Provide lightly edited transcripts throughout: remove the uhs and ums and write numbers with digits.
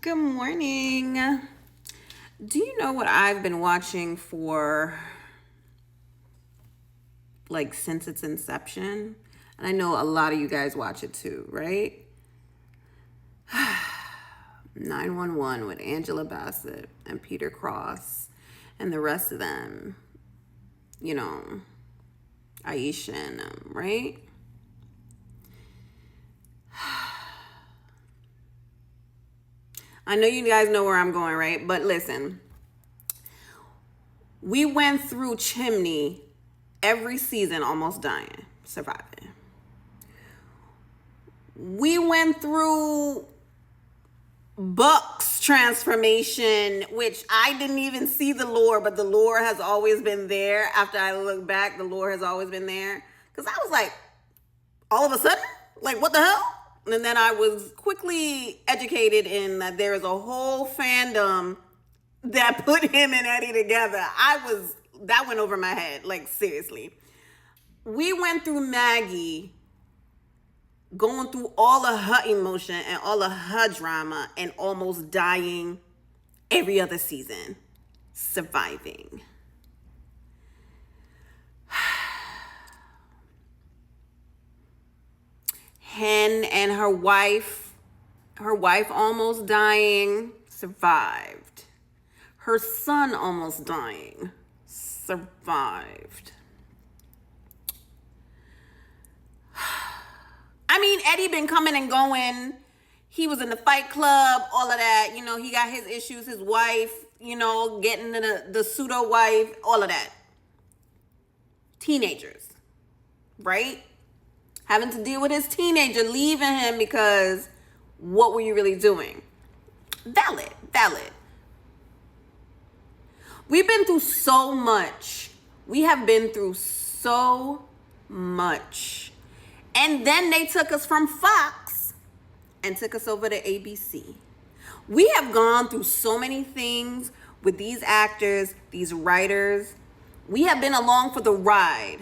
Good morning. Do you know what I've been watching for since its inception? And I know a lot of you guys watch it too, right? 911 with Angela Bassett and Peter Krause and the rest of them. Aisha and them, right? I know you guys know where I'm going, right? But listen, we went through Chimney every season almost dying, surviving. We went through Buck's transformation, which I didn't even see the lore, but the lore has always been there. After I look back, the lore has always been there. Because I was like, all of a sudden? Like, what the hell? And then I was quickly educated in that there is a whole fandom that put him and Eddie together. That went over my head. Like, seriously. We went through Maggie going through all of her emotion and all of her drama and almost dying every other season, surviving. Hen and her wife almost dying, survived. Her son almost dying, survived. I mean, Eddie been coming and going. He was in the Fight Club, all of that. He got his issues, his wife, getting the pseudo wife, all of that. Teenagers, right? Having to deal with his teenager leaving him because what were you really doing? Valid. We've been through so much. We have been through so much. And then they took us from Fox and took us over to ABC. We have gone through so many things with these actors, these writers. We have been along for the ride.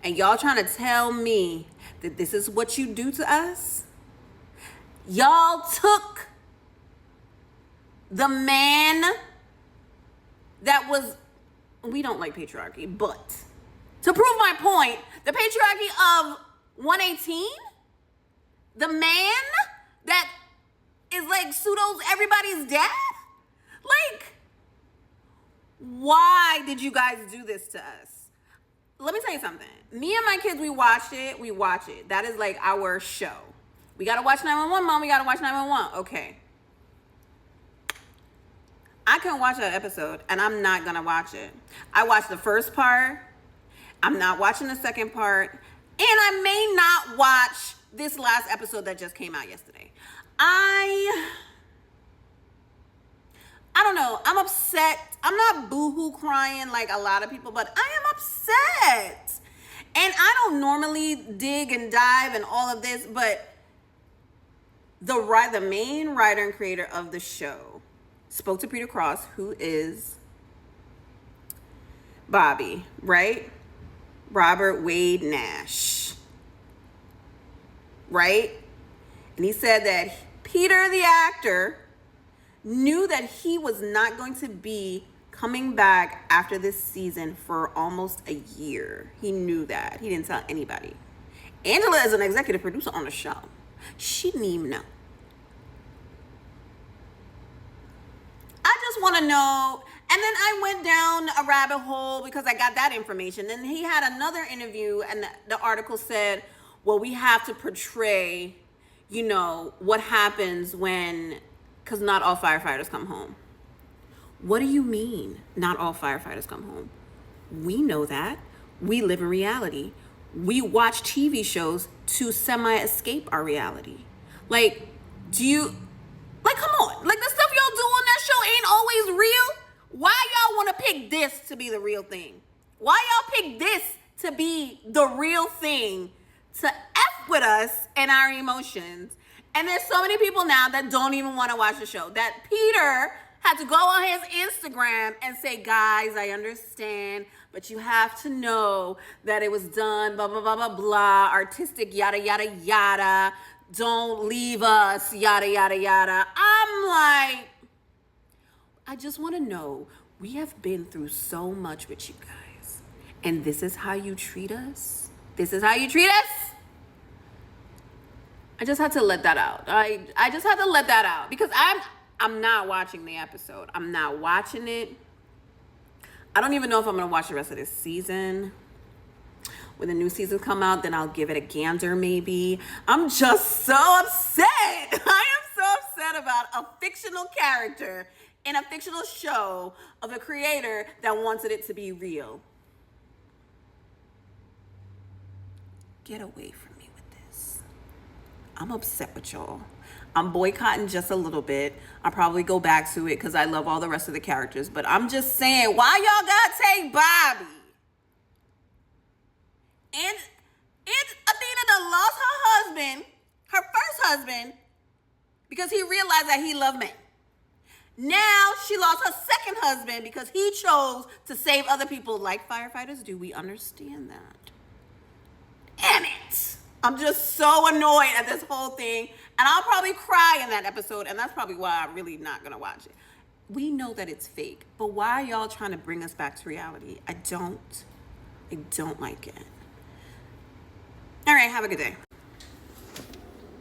And y'all trying to tell me that this is what you do to us? Y'all took the man that was, we don't like patriarchy, but to prove my point, the patriarchy of 118, the man that is like pseudo's everybody's dad? Like, why did you guys do this to us? Let me tell you something. Me and my kids, we watch it. That is like our show. We gotta watch 911, Mom. We gotta watch 911. Okay. I can watch that episode and I'm not gonna watch it. I watched the first part. I'm not watching the second part. And I may not watch this last episode that just came out yesterday. I don't know. I'm upset. I'm not boohoo crying like a lot of people, but I am upset. And I don't normally dig and dive and all of this, but the main writer and creator of the show spoke to Peter Krause, who is Bobby, right? Robert Wade Nash, right? And he said that Peter, the actor, knew that he was not going to be coming back after this season for almost a year. He knew that. He didn't tell anybody. Angela is an executive producer on the show. She didn't even know. I just want to know. And then I went down a rabbit hole because I got that information. Then he had another interview and the article said, well, we have to portray, what happens because not all firefighters come home. What do you mean, not all firefighters come home? We know that. We live in reality. We watch TV shows to semi-escape our reality. Like, come on. Like, the stuff y'all do on that show ain't always real. Why y'all want to pick this to be the real thing? Why y'all pick this to be the real thing to F with us and our emotions? And there's so many people now that don't even want to watch the show. That Peter had to go on his Instagram and say, guys, I understand, but you have to know that it was done, blah, blah, blah, blah, blah, artistic, yada, yada, yada. don't leave us, yada, yada, yada. I'm like, I just want to know, we have been through so much with you guys, and this is how you treat us? This is how you treat us? I just had to let that out. I just had to let that out because I'm not watching the episode. I'm not watching it. I don't even know if I'm going to watch the rest of this season. When the new season come out, then I'll give it a gander maybe. I'm just so upset. I am so upset about a fictional character in a fictional show of a creator that wanted it to be real. Get away from me with this. I'm upset with y'all. I'm boycotting just a little bit. I'll probably go back to it because I love all the rest of the characters. But I'm just saying, why y'all gotta take Bobby? And Athena done lost her husband, her first husband, because he realized that he loved men. Now she lost her second husband because he chose to save other people like firefighters do. We understand that. Damn it. I'm just so annoyed at this whole thing. And I'll probably cry in that episode. And that's probably why I'm really not going to watch it. We know that it's fake. But why are y'all trying to bring us back to reality? I don't like it. All right, have a good day.